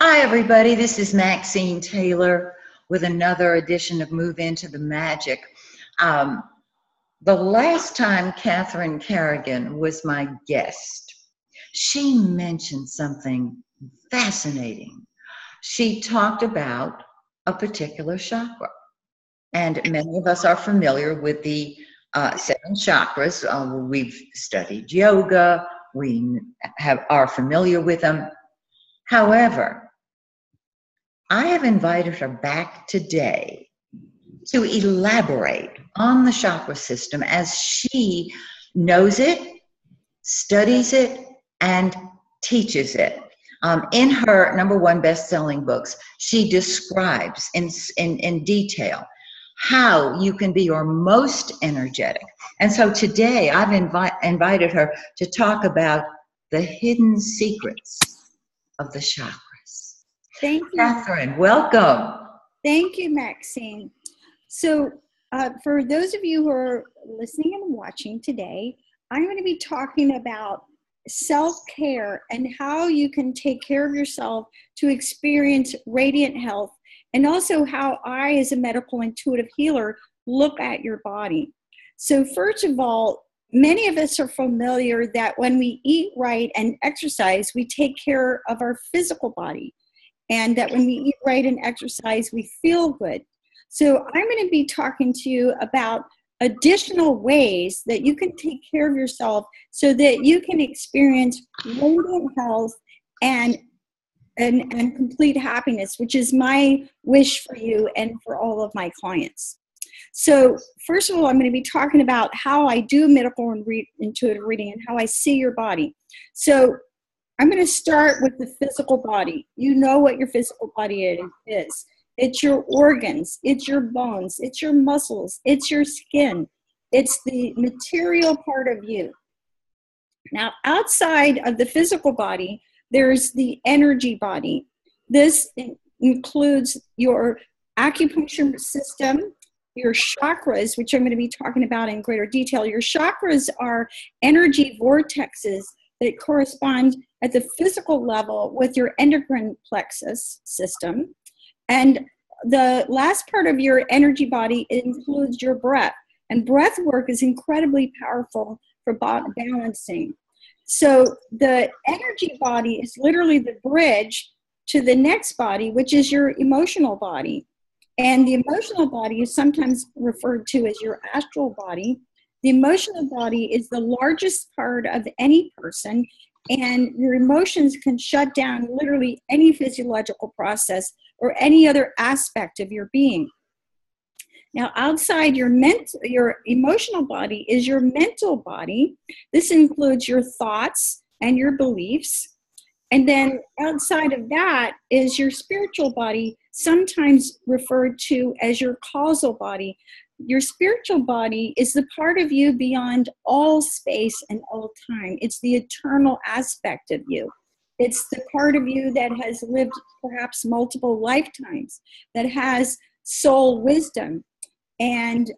Hi, everybody. This is Maxine Taylor with another edition of Move Into the Magic. Um, the last time Catherine Carrigan was my guest, she mentioned something fascinating. She talked about a particular chakra, and many of us are familiar with the seven chakras. We've studied yoga, we are familiar with them. However, I have invited her back today to elaborate on the chakra system as she knows it, studies it, and teaches it. In her #1 best-selling books, she describes in detail how you can be your most energetic. And so today I've invited her to talk about the hidden secrets of the chakras. Thank you. Catherine, welcome. Thank you, Maxine. So for those of you who are listening and watching today, I'm going to be talking about self-care and how you can take care of yourself to experience radiant health, and also how I, as a medical intuitive healer, look at your body. So first of all, many of us are familiar that when we eat right and exercise, we take care of our physical body. And that when we eat right and exercise, we feel good. So I'm going to be talking to you about additional ways that you can take care of yourself so that you can experience radiant health and complete happiness, which is my wish for you and for all of my clients. So first of all, I'm going to be talking about how I do medical and intuitive reading and how I see your body. So I'm going to start with the physical body. You know what your physical body is. It's your organs, it's your bones, it's your muscles, it's your skin. It's the material part of you. Now, outside of the physical body, there's the energy body. This includes your acupuncture system, your chakras, which I'm going to be talking about in greater detail. Your chakras are energy vortexes that correspond at the physical level with your endocrine plexus system. And the last part of your energy body includes your breath. And breath work is incredibly powerful for balancing. So the energy body is literally the bridge to the next body, which is your emotional body. And the emotional body is sometimes referred to as your astral body. The emotional body is the largest part of any person, and your emotions can shut down literally any physiological process or any other aspect of your being. Now, outside your emotional body is your mental body. This includes your thoughts and your beliefs. And then outside of that is your spiritual body, sometimes referred to as your causal body. Your spiritual body is the part of you beyond all space and all time. It's the eternal aspect of you. It's the part of you that has lived perhaps multiple lifetimes, that has soul wisdom. And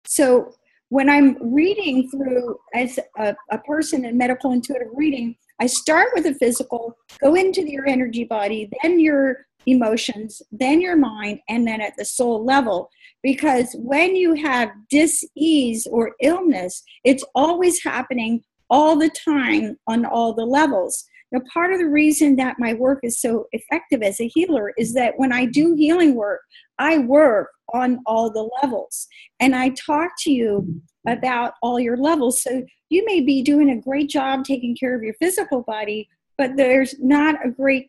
so when I'm reading through as a person in medical intuitive reading, I start with the physical, go into your energy body, then your emotions, then your mind, and then at the soul level. Because when you have dis-ease or illness, it's always happening all the time on all the levels. Now, part of the reason that my work is so effective as a healer is that when I do healing work, I work on all the levels. And I talk to you about all your levels. So you may be doing a great job taking care of your physical body, but there's not a great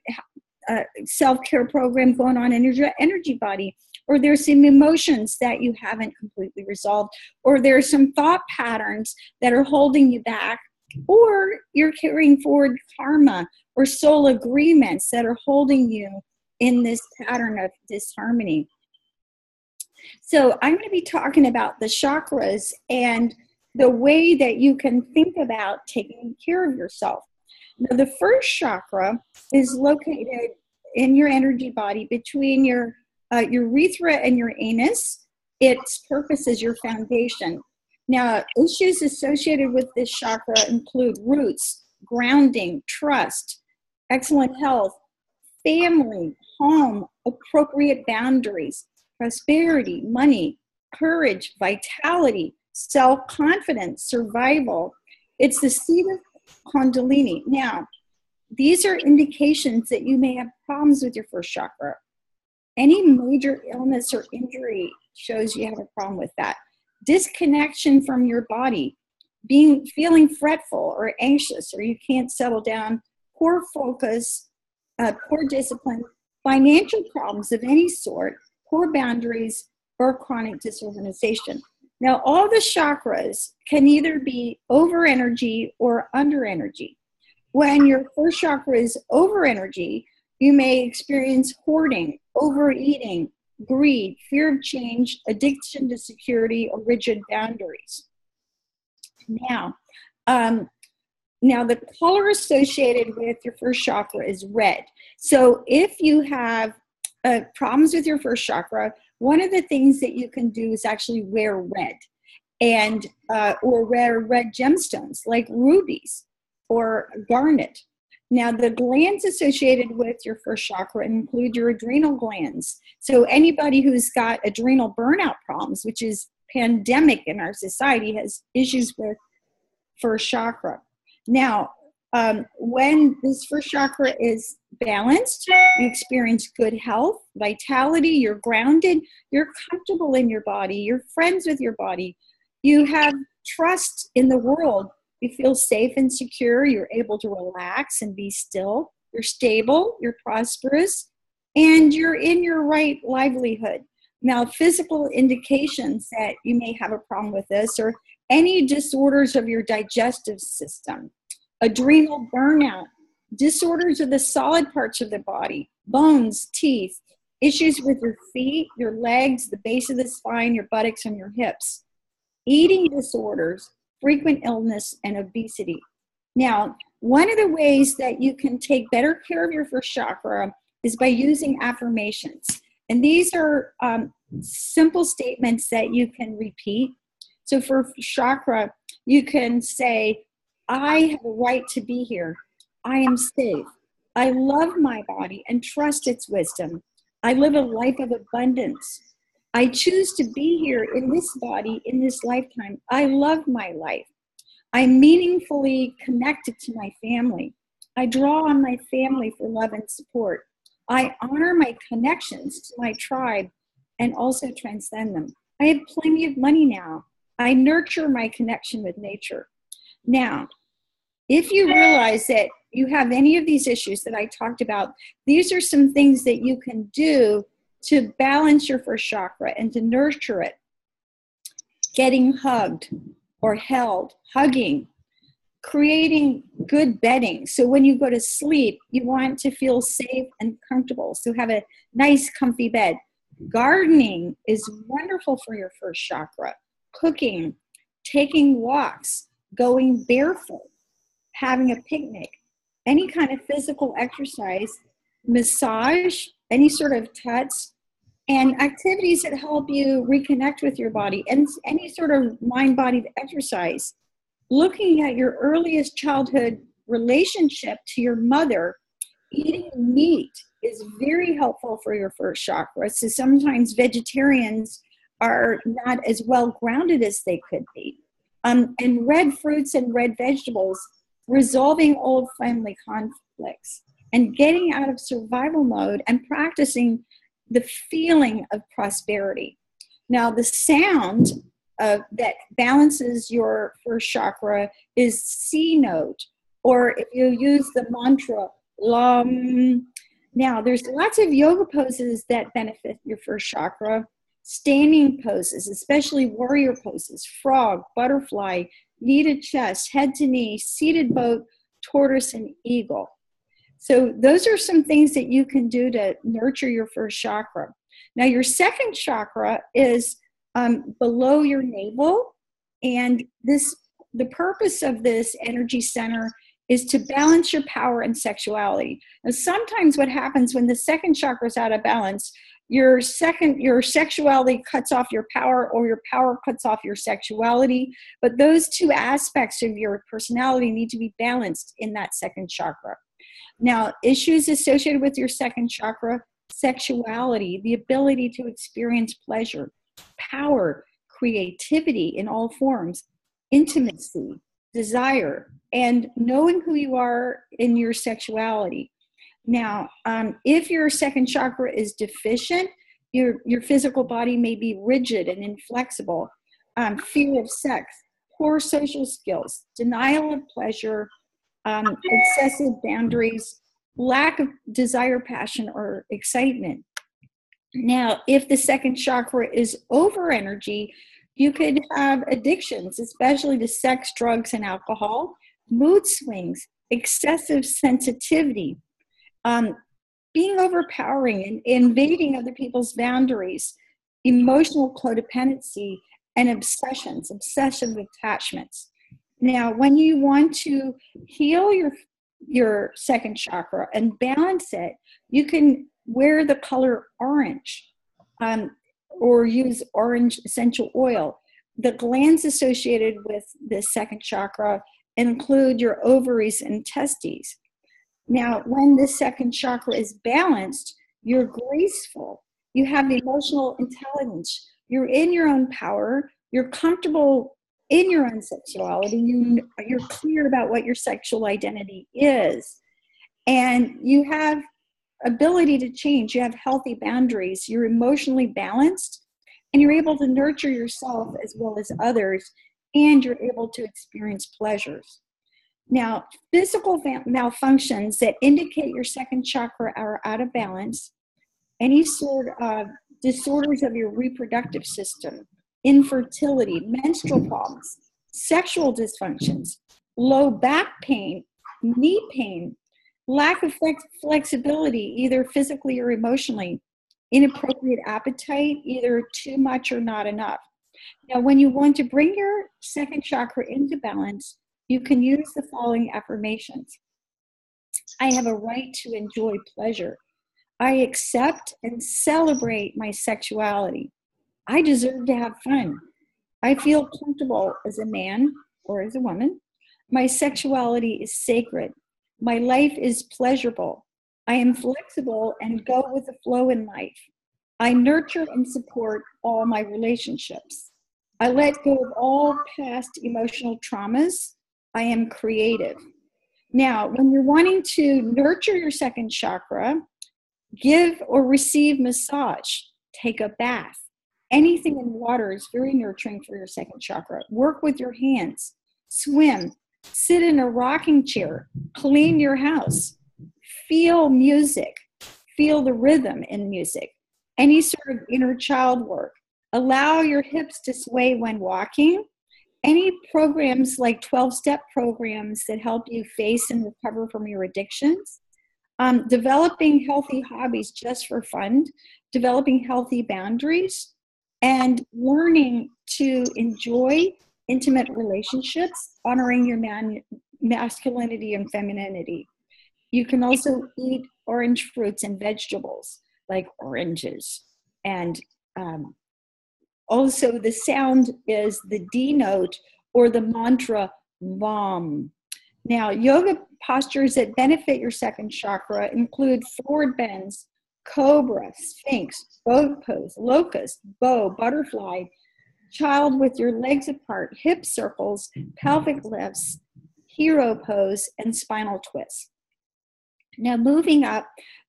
self-care program going on in your energy body, or there's some emotions that you haven't completely resolved, or there's some thought patterns that are holding you back, or you're carrying forward karma or soul agreements that are holding you in this pattern of disharmony. So I'm going to be talking about the chakras and the way that you can think about taking care of yourself. Now, the first chakra is located in your energy body between your urethra and your anus. Its purpose is your foundation. Now, issues associated with this chakra include roots, grounding, trust, excellent health, family, home, appropriate boundaries, prosperity, money, courage, vitality, self-confidence, survival. It's the seat of Kundalini. Now, these are indications that you may have problems with your first chakra. Any major illness or injury shows you have a problem with that. Disconnection from your body, feeling fretful or anxious, or you can't settle down, poor focus, poor discipline, financial problems of any sort, poor boundaries, or chronic disorganization. Now, all the chakras can either be over energy or under energy. When your first chakra is over energy, you may experience hoarding, overeating, greed, fear of change, addiction to security, or rigid boundaries. Now, the color associated with your first chakra is red. So if you have problems with your first chakra, one of the things that you can do is actually wear red, and or wear red gemstones like rubies or garnet. Now, the glands associated with your first chakra include your adrenal glands. So anybody who's got adrenal burnout problems, which is pandemic in our society, has issues with first chakra. Now, when this first chakra is balanced, you experience good health, vitality, you're grounded, you're comfortable in your body, you're friends with your body, you have trust in the world, you feel safe and secure, you're able to relax and be still, you're stable, you're prosperous, and you're in your right livelihood. Now, physical indications that you may have a problem with this are any disorders of your digestive system, adrenal burnout, disorders of the solid parts of the body, bones, teeth, issues with your feet, your legs, the base of the spine, your buttocks, and your hips, eating disorders, frequent illness, and obesity. Now, one of the ways that you can take better care of your first chakra is by using affirmations. And these are simple statements that you can repeat. So for chakra, you can say, I have a right to be here. I am safe. I love my body and trust its wisdom. I live a life of abundance. I choose to be here in this body, in this lifetime. I love my life. I'm meaningfully connected to my family. I draw on my family for love and support. I honor my connections to my tribe and also transcend them. I have plenty of money now. I nurture my connection with nature. Now, if you realize that you have any of these issues that I talked about, these are some things that you can do to balance your first chakra and to nurture it. Getting hugged or held, hugging, creating good bedding. So when you go to sleep, you want to feel safe and comfortable. So have a nice, comfy bed. Gardening is wonderful for your first chakra. Cooking, taking walks, going barefoot, having a picnic, any kind of physical exercise, massage, any sort of touch, and activities that help you reconnect with your body, and any sort of mind-body exercise. Looking at your earliest childhood relationship to your mother, eating meat is very helpful for your first chakra. So sometimes vegetarians are not as well grounded as they could be. And red fruits and red vegetables, resolving old family conflicts, and getting out of survival mode and practicing the feeling of prosperity. Now, the sound that balances your first chakra is C note, or if you use the mantra, Lam. Now, there's lots of yoga poses that benefit your first chakra. Standing poses, especially warrior poses, frog, butterfly, knee to chest, head to knee, seated boat, tortoise, and eagle. So those are some things that you can do to nurture your first chakra. Now, your second chakra is below your navel, and the purpose of this energy center is to balance your power and sexuality. Now, sometimes what happens when the second chakra is out of balance, your sexuality cuts off your power, or your power cuts off your sexuality. But those two aspects of your personality need to be balanced in that second chakra. Now, issues associated with your second chakra: sexuality, the ability to experience pleasure, power, creativity in all forms, intimacy, desire, and knowing who you are in your sexuality. Now, if your second chakra is deficient, your physical body may be rigid and inflexible. Fear of sex, poor social skills, denial of pleasure, excessive boundaries, lack of desire, passion, or excitement. Now, if the second chakra is over energy, you could have addictions, especially to sex, drugs, and alcohol, mood swings, excessive sensitivity, being overpowering and invading other people's boundaries, emotional codependency, and obsessions, obsessive attachments. Now, when you want to heal your second chakra and balance it, you can wear the color orange, or use orange essential oil. The glands associated with the second chakra include your ovaries and testes. Now, when the second chakra is balanced, you're graceful, you have emotional intelligence, you're in your own power, you're comfortable in your own sexuality, you're clear about what your sexual identity is, and you have ability to change, you have healthy boundaries, you're emotionally balanced, and you're able to nurture yourself as well as others, and you're able to experience pleasures. Now, physical malfunctions that indicate your second chakra are out of balance, any sort of disorders of your reproductive system, infertility, menstrual problems, sexual dysfunctions, low back pain, knee pain, lack of flexibility, either physically or emotionally, inappropriate appetite, either too much or not enough. Now, when you want to bring your second chakra into balance, you can use the following affirmations. I have a right to enjoy pleasure. I accept and celebrate my sexuality. I deserve to have fun. I feel comfortable as a man or as a woman. My sexuality is sacred. My life is pleasurable. I am flexible and go with the flow in life. I nurture and support all my relationships. I let go of all past emotional traumas. I am creative. Now, when you're wanting to nurture your second chakra, give or receive massage, take a bath. Anything in water is very nurturing for your second chakra. Work with your hands, swim, sit in a rocking chair, clean your house, feel music, feel the rhythm in music, any sort of inner child work. Allow your hips to sway when walking. Any programs like 12-step programs that help you face and recover from your addictions. Developing healthy hobbies just for fun, developing healthy boundaries, and learning to enjoy intimate relationships, honoring your masculinity and femininity. You can also eat orange fruits and vegetables like oranges. And also the sound is the D note or the mantra VAM. Now, yoga postures that benefit your second chakra include forward bends, cobra, sphinx, boat pose, locust, bow, butterfly, child with your legs apart, hip circles, pelvic lifts, hero pose, and spinal twists. Now, moving up,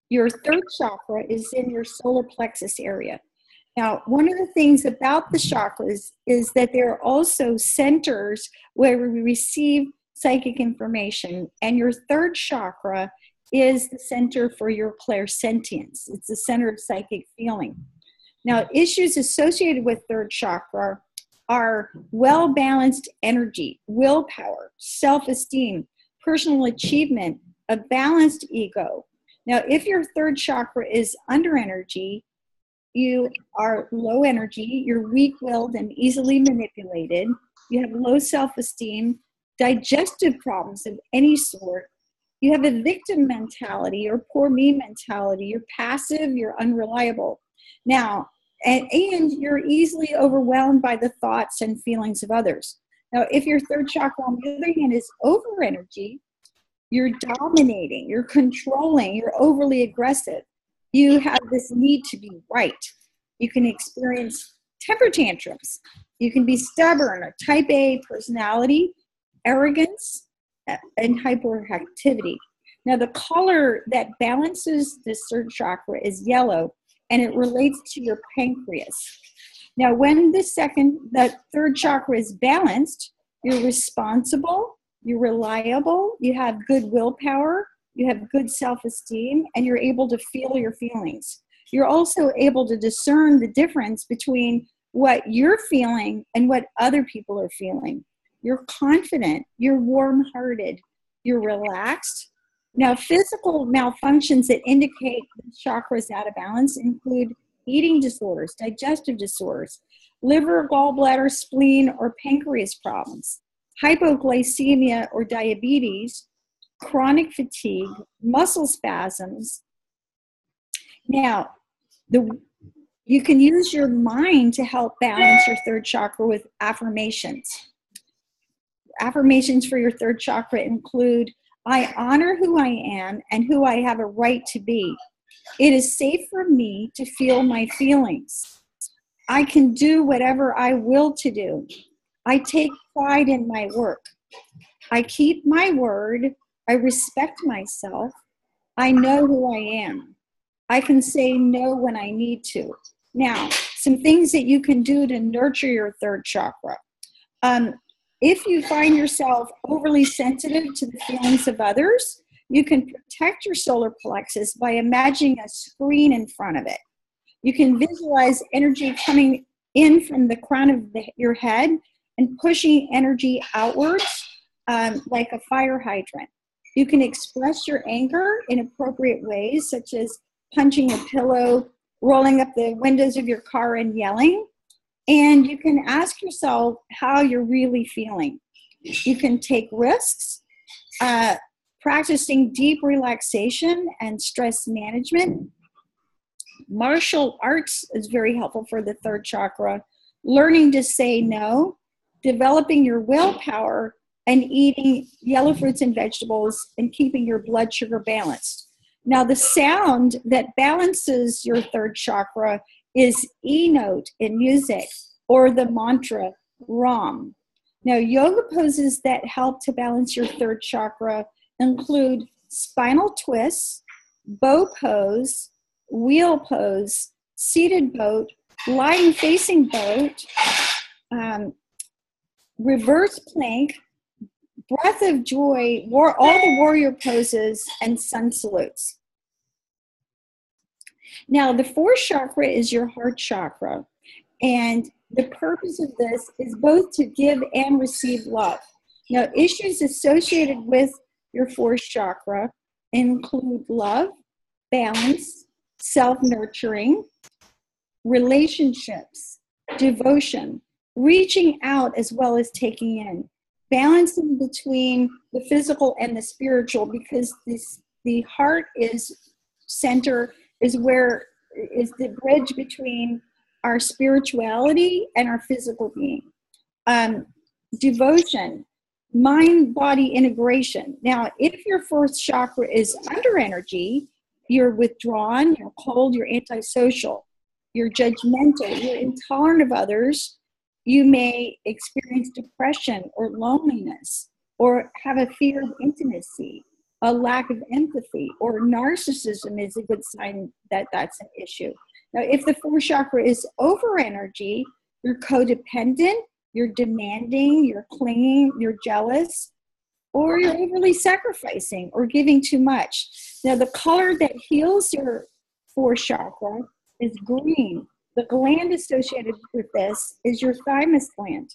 your third chakra is in your solar plexus area. Now, one of the things about the chakras is that there are also centers where we receive psychic information, and your third chakra is the center for your clairsentience. It's the center of psychic feeling. Now, issues associated with third chakra are well-balanced energy, willpower, self-esteem, personal achievement, a balanced ego. Now, if your third chakra is under energy, you are low energy, you're weak-willed and easily manipulated, you have low self-esteem, digestive problems of any sort, you have a victim mentality or poor me mentality, you're passive, you're unreliable. Now, and you're easily overwhelmed by the thoughts and feelings of others. Now, if your third chakra, on the other hand, is over energy, You're dominating, you're controlling, you're overly aggressive. You have this need to be right. You can experience temper tantrums. You can be stubborn or type A personality, arrogance, and hyperactivity. Now, the color that balances the third chakra is yellow, and it relates to your pancreas. Now, when the third chakra is balanced, you're responsible, you're reliable, you have good willpower, you have good self-esteem, and you're able to feel your feelings. You're also able to discern the difference between what you're feeling and what other people are feeling. You're confident, you're warm-hearted, you're relaxed. Now, physical malfunctions that indicate the chakras out of balance include eating disorders, digestive disorders, liver, gallbladder, spleen, or pancreas problems, hypoglycemia or diabetes, chronic fatigue, muscle spasms. Now, you can use your mind to help balance your third chakra with affirmations. Affirmations for your third chakra include, I honor who I am and who I have a right to be. It is safe for me to feel my feelings. I can do whatever I will to do. I take pride in my work. I keep my word. I respect myself. I know who I am. I can say no when I need to. Now, some things that you can do to nurture your third chakra. If you find yourself overly sensitive to the feelings of others, you can protect your solar plexus by imagining a screen in front of it. You can visualize energy coming in from the crown of your head and pushing energy outwards like a fire hydrant. You can express your anger in appropriate ways, such as punching a pillow, rolling up the windows of your car and yelling. And you can ask yourself how you're really feeling. You can take risks, practicing deep relaxation and stress management. Martial arts is very helpful for the third chakra. Learning to say no, developing your willpower, and eating yellow fruits and vegetables, and keeping your blood sugar balanced. Now, the sound that balances your third chakra is E note in music, or the mantra Ram. Now, yoga poses that help to balance your third chakra include spinal twists, bow pose, wheel pose, seated boat, lying facing boat, reverse plank, breath of joy, all the warrior poses, and sun salutes. Now, the fourth chakra is your heart chakra, and the purpose of this is both to give and receive love. Now, issues associated with your fourth chakra include love, balance, self-nurturing, relationships, devotion, reaching out as well as taking in, balancing between the physical and the spiritual, because the heart is the bridge between our spirituality and our physical being. Devotion, mind-body integration. Now, if your fourth chakra is under energy, you're withdrawn, you're cold, you're antisocial, you're judgmental, you're intolerant of others. You may experience depression or loneliness, or have a fear of intimacy, a lack of empathy, or narcissism is a good sign that that's an issue. Now, if the fourth chakra is over energy, you're codependent, you're demanding, you're clinging, you're jealous, or you're overly sacrificing or giving too much. Now, the color that heals your fourth chakra is green. The gland associated with this is your thymus gland.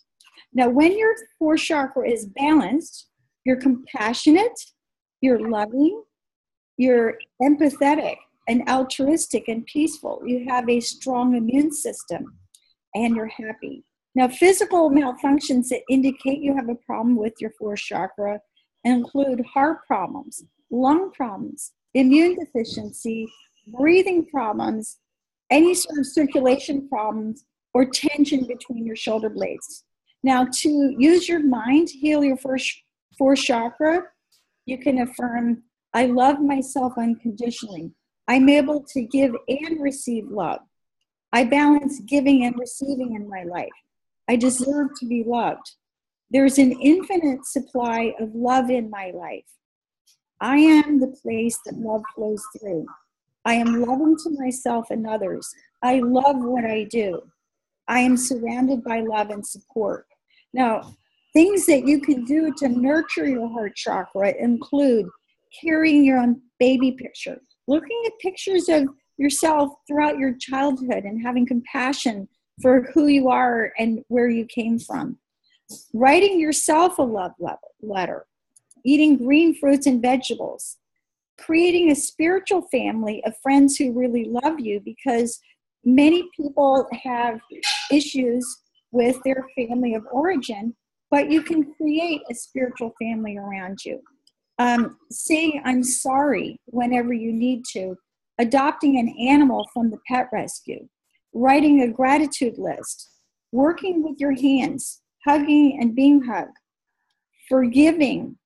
Now, when your fourth chakra is balanced, you're compassionate, you're loving, you're empathetic and altruistic and peaceful. You have a strong immune system, and you're happy. Now, physical malfunctions that indicate you have a problem with your fourth chakra include heart problems, lung problems, immune deficiency, breathing problems, any sort of circulation problems, or tension between your shoulder blades. Now, to use your mind to heal your fourth chakra, You can affirm, I love myself unconditionally. I'm able to give and receive love. I balance giving and receiving in my life. I deserve to be loved. There's an infinite supply of love in my life. I am the place that love flows through. I am loving to myself and others. I love what I do. I am surrounded by love and support. Now, things that you can do to nurture your heart chakra include carrying your own baby picture, looking at pictures of yourself throughout your childhood and having compassion for who you are and where you came from, writing yourself a love letter, eating green fruits and vegetables, creating a spiritual family of friends who really love you, because many people have issues with their family of origin, but you can create a spiritual family around you. Saying I'm sorry whenever you need to, adopting an animal from the pet rescue, writing a gratitude list, working with your hands, hugging and being hugged, forgiving,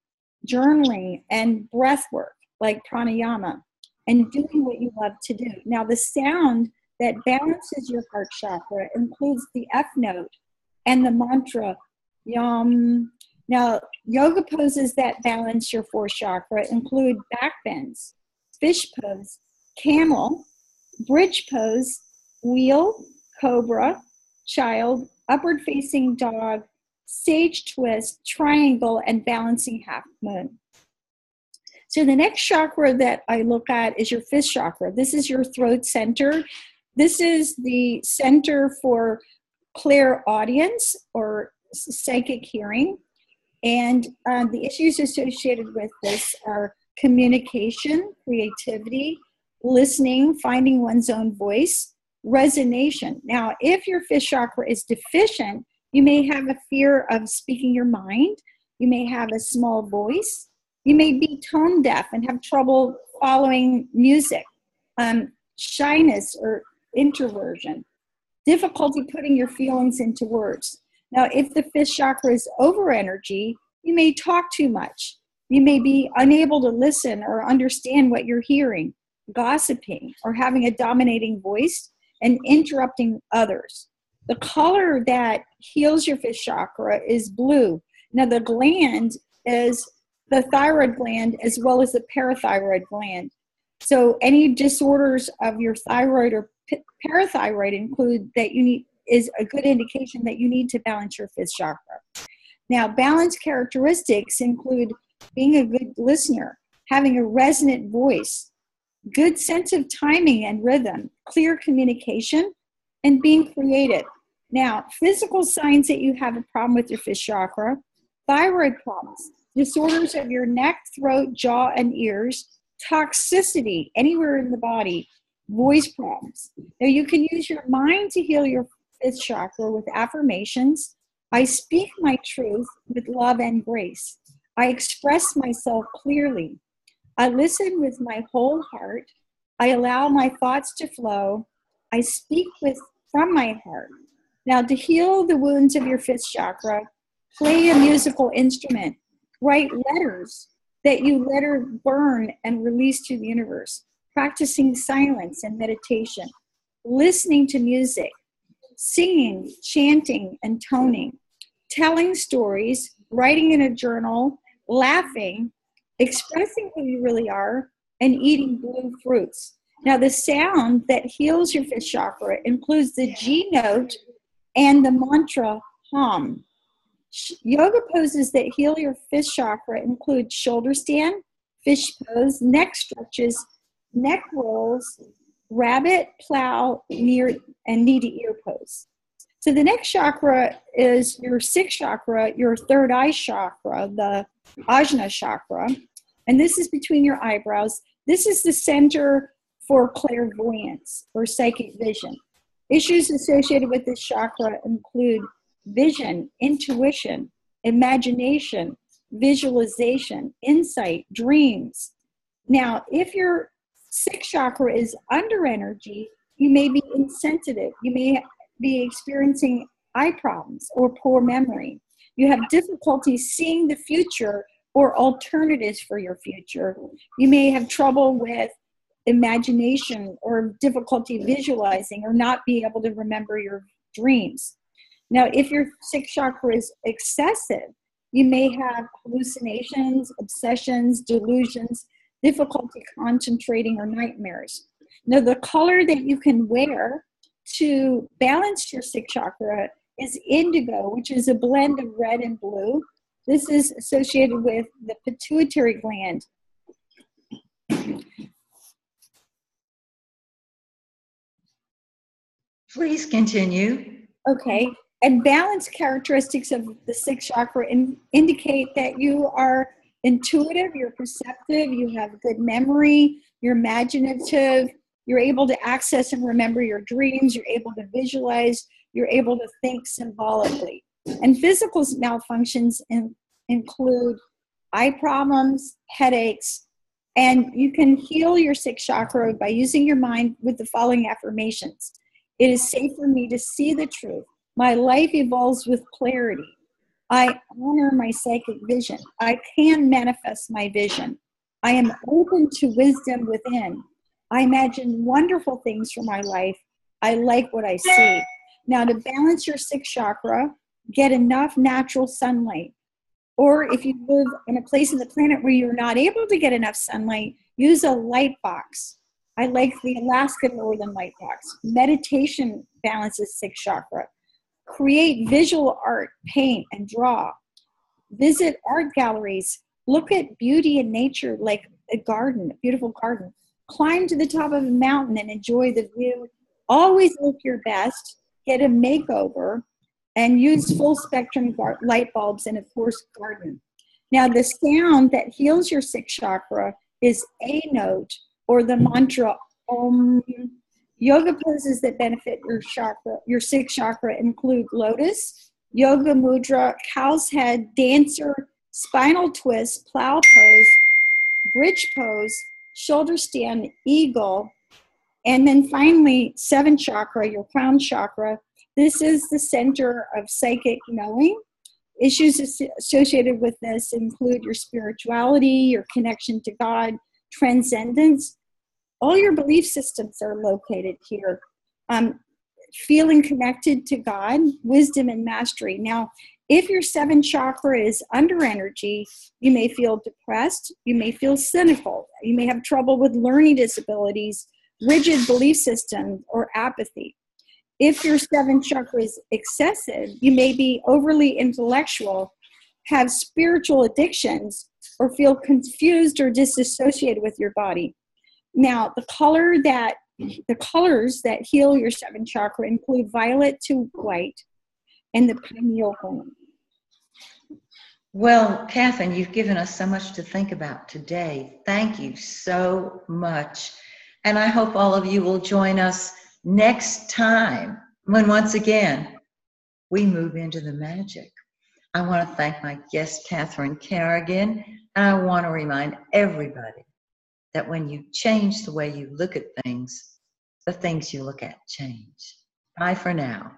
journaling, and breath work like pranayama, and doing what you love to do. Now, the sound that balances your heart chakra includes the F note and the mantra Yam. Now, yoga poses that balance your fourth chakra include back bends, fish pose, camel, bridge pose, wheel, cobra, child, upward facing dog, sage twist, triangle, and balancing half moon. So the next chakra that I look at is your fifth chakra. This is your throat center. This is the center for clairaudience or psychic hearing. And the issues associated with this are communication, creativity, listening, finding one's own voice, resonation. Now, if your fifth chakra is deficient, you may have a fear of speaking your mind. You may have a small voice. You may be tone deaf and have trouble following music, shyness or introversion, difficulty putting your feelings into words. Now, if the fifth chakra is over energy, you may talk too much. You may be unable to listen or understand what you're hearing, gossiping, or having a dominating voice and interrupting others. The color that heals your fifth chakra is blue. Now, the gland is the thyroid gland as well as the parathyroid gland. So any disorders of your thyroid or parathyroid include that you need is a good indication that you need to balance your fifth chakra. Now, balance characteristics include being a good listener, having a resonant voice, good sense of timing and rhythm, clear communication, and being creative. Now, physical signs that you have a problem with your fifth chakra: thyroid problems, disorders of your neck, throat, jaw, and ears, toxicity anywhere in the body, voice problems. Now, you can use your mind to heal your fifth chakra with affirmations. I speak my truth with love and grace. I express myself clearly. I listen with my whole heart. I allow my thoughts to flow. I speak from my heart. Now, to heal the wounds of your fifth chakra, play a musical instrument. Write letters that you let her burn and release to the universe. Practicing silence and meditation. Listening to music. Singing, chanting, and toning. Telling stories. Writing in a journal. Laughing. Expressing who you really are. And eating blue fruits. Now, the sound that heals your fifth chakra includes the G note and the mantra hum. Yoga poses that heal your fifth chakra include shoulder stand, fish pose, neck stretches, neck rolls, rabbit, plow, and knee to ear pose. So the next chakra is your sixth chakra, your third eye chakra, the Ajna chakra. And this is between your eyebrows. This is the center for clairvoyance or psychic vision. Issues associated with this chakra include vision, intuition, imagination, visualization, insight, dreams. Now, if your sixth chakra is under energy, you may be insensitive. You may be experiencing eye problems or poor memory. You have difficulty seeing the future or alternatives for your future. You may have trouble with imagination or difficulty visualizing or not be able to remember your dreams. Now, if your sixth chakra is excessive, you may have hallucinations, obsessions, delusions, difficulty concentrating, or nightmares. Now, the color that you can wear to balance your sixth chakra is indigo, which is a blend of red and blue. This is associated with the pituitary gland. Please continue. Okay. And balance characteristics of the sixth chakra indicate that you are intuitive, you're perceptive, you have good memory, you're imaginative, you're able to access and remember your dreams, you're able to visualize, you're able to think symbolically. And physical malfunctions include eye problems, headaches, and you can heal your sixth chakra by using your mind with the following affirmations. It is safe for me to see the truth. My life evolves with clarity. I honor my psychic vision. I can manifest my vision. I am open to wisdom within. I imagine wonderful things for my life. I like what I see. Now, to balance your sixth chakra, get enough natural sunlight. Or if you live in a place in the planet where you're not able to get enough sunlight, use a light box. I like the Alaska Northern Light Box. Meditation balances sixth chakra. Create visual art, paint, and draw. Visit art galleries. Look at beauty in nature like a garden, a beautiful garden. Climb to the top of a mountain and enjoy the view. Always look your best. Get a makeover. And use full spectrum light bulbs and, of course, garden. Now, the sound that heals your sixth chakra is A note or the mantra Om. Yoga poses that benefit your sixth chakra include lotus, yoga mudra, cow's head, dancer, spinal twist, plow pose, bridge pose, shoulder stand, eagle, and then finally, seventh chakra, your crown chakra. This is the center of psychic knowing. Issues associated with this include your spirituality, your connection to God, transcendence. All your belief systems are located here. Feeling connected to God, wisdom, and mastery. Now, if your seventh chakra is under energy, you may feel depressed, you may feel cynical, you may have trouble with learning disabilities, rigid belief systems, or apathy. If your seventh chakra is excessive, you may be overly intellectual, have spiritual addictions, or feel confused or disassociated with your body. Now, the colors that heal your seventh chakra include violet to white and the pineal gland. Well, Catherine, you've given us so much to think about today. Thank you so much. And I hope all of you will join us next time when once again we move into the magic. I want to thank my guest, Catherine Carrigan, and I want to remind everybody that when you change the way you look at things, the things you look at change. Bye for now.